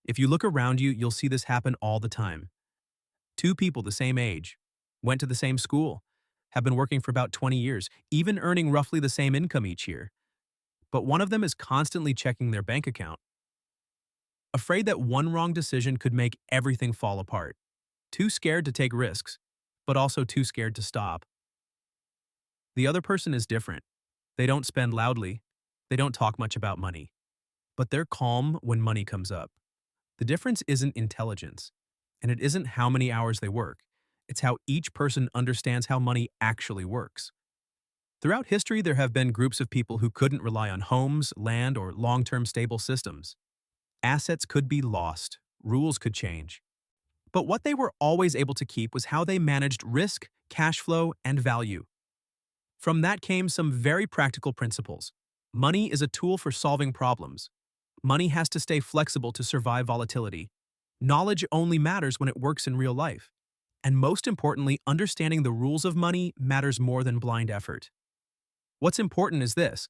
If you look around you, you'll see this happen all the time. Two people the same age, went to the same school, have been working for about 20 years, even earning roughly the same income each year. But one of them is constantly checking their bank account, afraid that one wrong decision could make everything fall apart, too scared to take risks, but also too scared to stop. The other person is different. They don't spend loudly, they don't talk much about money, but they're calm when money comes up. The difference isn't intelligence, and it isn't how many hours they work. It's how each person understands how money actually works. Throughout history, there have been groups of people who couldn't rely on homes, land, or long-term stable systems. Assets could be lost, rules could change. But what they were always able to keep was how they managed risk, cash flow, and value. From that came some very practical principles. Money is a tool for solving problems. Money has to stay flexible to survive volatility. Knowledge only matters when it works in real life. And most importantly, understanding the rules of money matters more than blind effort. What's important is this: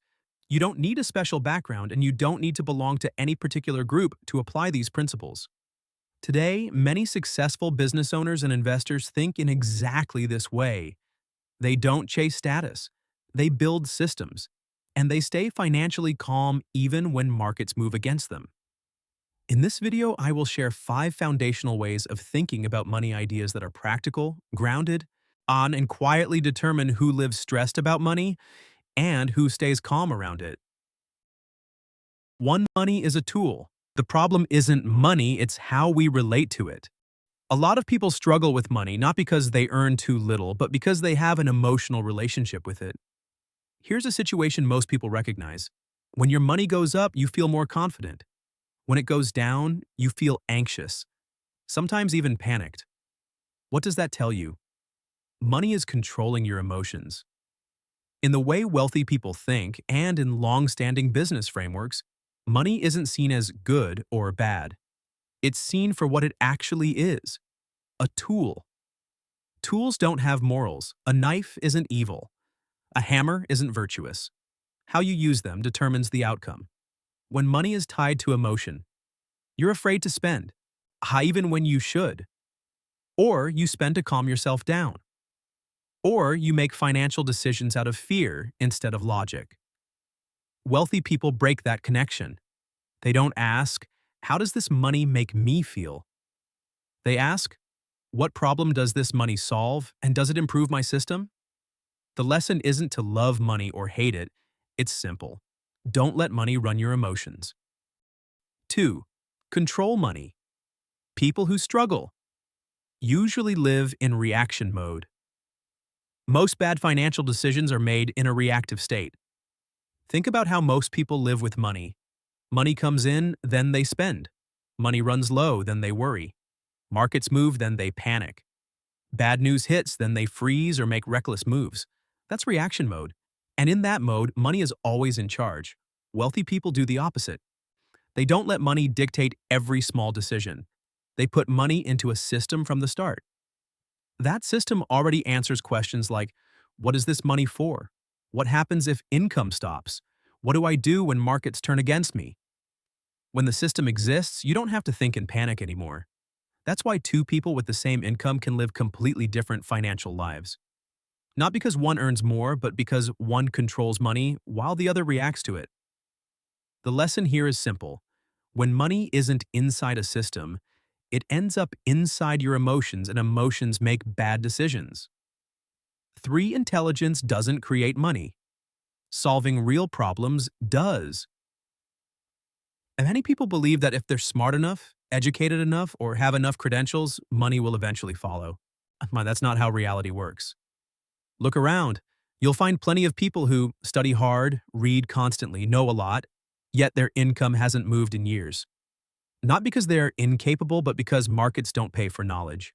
you don't need a special background and you don't need to belong to any particular group to apply these principles. Today, many successful business owners and investors think in exactly this way. They don't chase status, they build systems, and they stay financially calm even when markets move against them. In this video, I will share 5 foundational ways of thinking about money ideas that are practical, grounded, on and quietly determine who lives stressed about money and who stays calm around it. 1. Money is a tool. The problem isn't money, it's how we relate to it. A lot of people struggle with money not because they earn too little, but because they have an emotional relationship with it. Here's a situation most people recognize. When your money goes up, you feel more confident. When it goes down, you feel anxious, sometimes even panicked. What does that tell you? Money is controlling your emotions. In the way wealthy people think and in long-standing business frameworks, money isn't seen as good or bad. It's seen for what it actually is: a tool. Tools don't have morals. A knife isn't evil. A hammer isn't virtuous. How you use them determines the outcome. When money is tied to emotion, you're afraid to spend, even when you should. Or you spend to calm yourself down. Or you make financial decisions out of fear instead of logic. Wealthy people break that connection. They don't ask, "How does this money make me feel?" They ask, "What problem does this money solve, and does it improve my system?" The lesson isn't to love money or hate it. It's simple. Don't let money run your emotions. 2. Control money. People who struggle usually live in reaction mode. Most bad financial decisions are made in a reactive state. Think about how most people live with money. Money comes in, then they spend. Money runs low, then they worry. Markets move, then they panic. Bad news hits, then they freeze or make reckless moves. That's reaction mode. And in that mode, money is always in charge. Wealthy people do the opposite. They don't let money dictate every small decision. They put money into a system from the start. That system already answers questions like, what is this money for? What happens if income stops? What do I do when markets turn against me? When the system exists, you don't have to think and panic anymore. That's why two people with the same income can live completely different financial lives. Not because one earns more, but because one controls money while the other reacts to it. The lesson here is simple. When money isn't inside a system, it ends up inside your emotions, and emotions make bad decisions. 3. Intelligence doesn't create money. Solving real problems does. And many people believe that if they're smart enough, educated enough, or have enough credentials, money will eventually follow. That's not how reality works. Look around. You'll find plenty of people who study hard, read constantly, know a lot, yet their income hasn't moved in years. Not because they're incapable, but because markets don't pay for knowledge.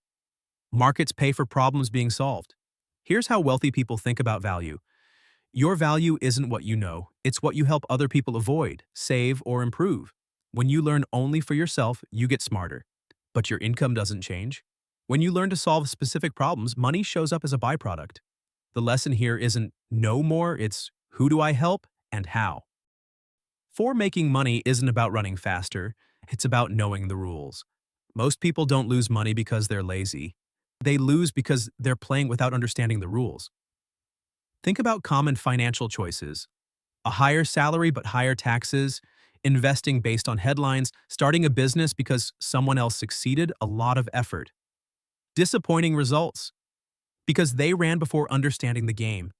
Markets pay for problems being solved. Here's how wealthy people think about value. Your value isn't what you know, it's what you help other people avoid, save, or improve. When you learn only for yourself, you get smarter. But your income doesn't change. When you learn to solve specific problems, money shows up as a byproduct. The lesson here isn't know more, it's who do I help and how. 4. Making money isn't about running faster, It's about knowing the rules. Most people don't lose money because they're lazy. They lose because they're playing without understanding the rules. Think about common financial choices: a higher salary but higher taxes, investing based on headlines, starting a business because someone else succeeded, a lot of effort. Disappointing results because they ran before understanding the game.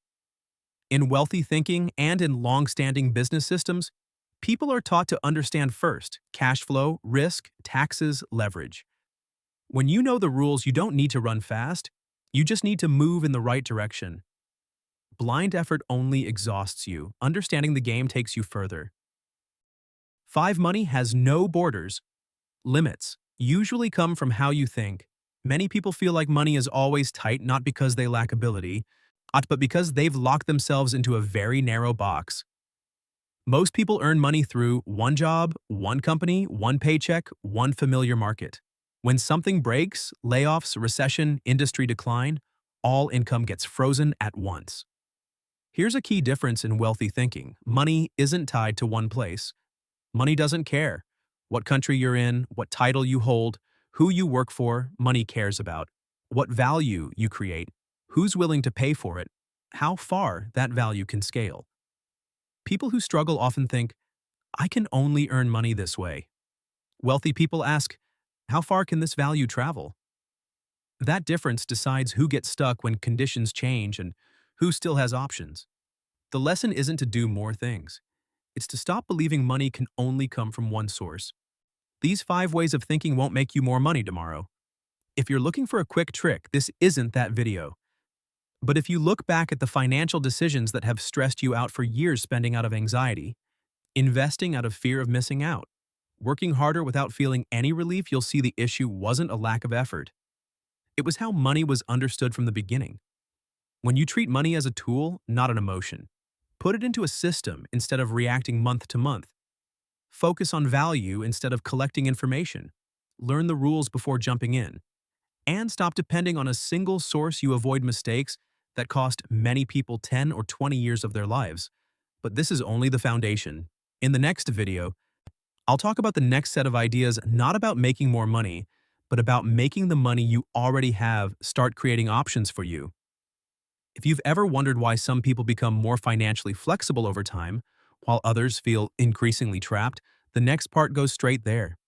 In wealthy thinking and in long-standing business systems, people are taught to understand first cash flow, risk, taxes, leverage. When you know the rules, you don't need to run fast. You just need to move in the right direction. Blind effort only exhausts you. Understanding the game takes you further. 5. Money has no borders. Limits usually come from how you think. Many people feel like money is always tight, not because they lack ability, but because they've locked themselves into a very narrow box. Most people earn money through one job, one company, one paycheck, one familiar market. When something breaks, layoffs, recession, industry decline, all income gets frozen at once. Here's a key difference in wealthy thinking. Money isn't tied to one place. Money doesn't care what country you're in, what title you hold, who you work for. Money cares about what value you create, who's willing to pay for it, how far that value can scale. People who struggle often think, I can only earn money this way. Wealthy people ask, how far can this value travel? That difference decides who gets stuck when conditions change and who still has options. The lesson isn't to do more things. It's to stop believing money can only come from one source. These 5 ways of thinking won't make you more money tomorrow. If you're looking for a quick trick, this isn't that video. But if you look back at the financial decisions that have stressed you out for years, spending out of anxiety, investing out of fear of missing out, working harder without feeling any relief, you'll see the issue wasn't a lack of effort. It was how money was understood from the beginning. When you treat money as a tool, not an emotion, put it into a system instead of reacting month to month. Focus on value instead of collecting information. Learn the rules before jumping in. And stop depending on a single source. You avoid mistakes that cost many people 10 or 20 years of their lives. But this is only the foundation. In the next video, I'll talk about the next set of ideas, not about making more money, but about making the money you already have start creating options for you. If you've ever wondered why some people become more financially flexible over time, while others feel increasingly trapped, the next part goes straight there.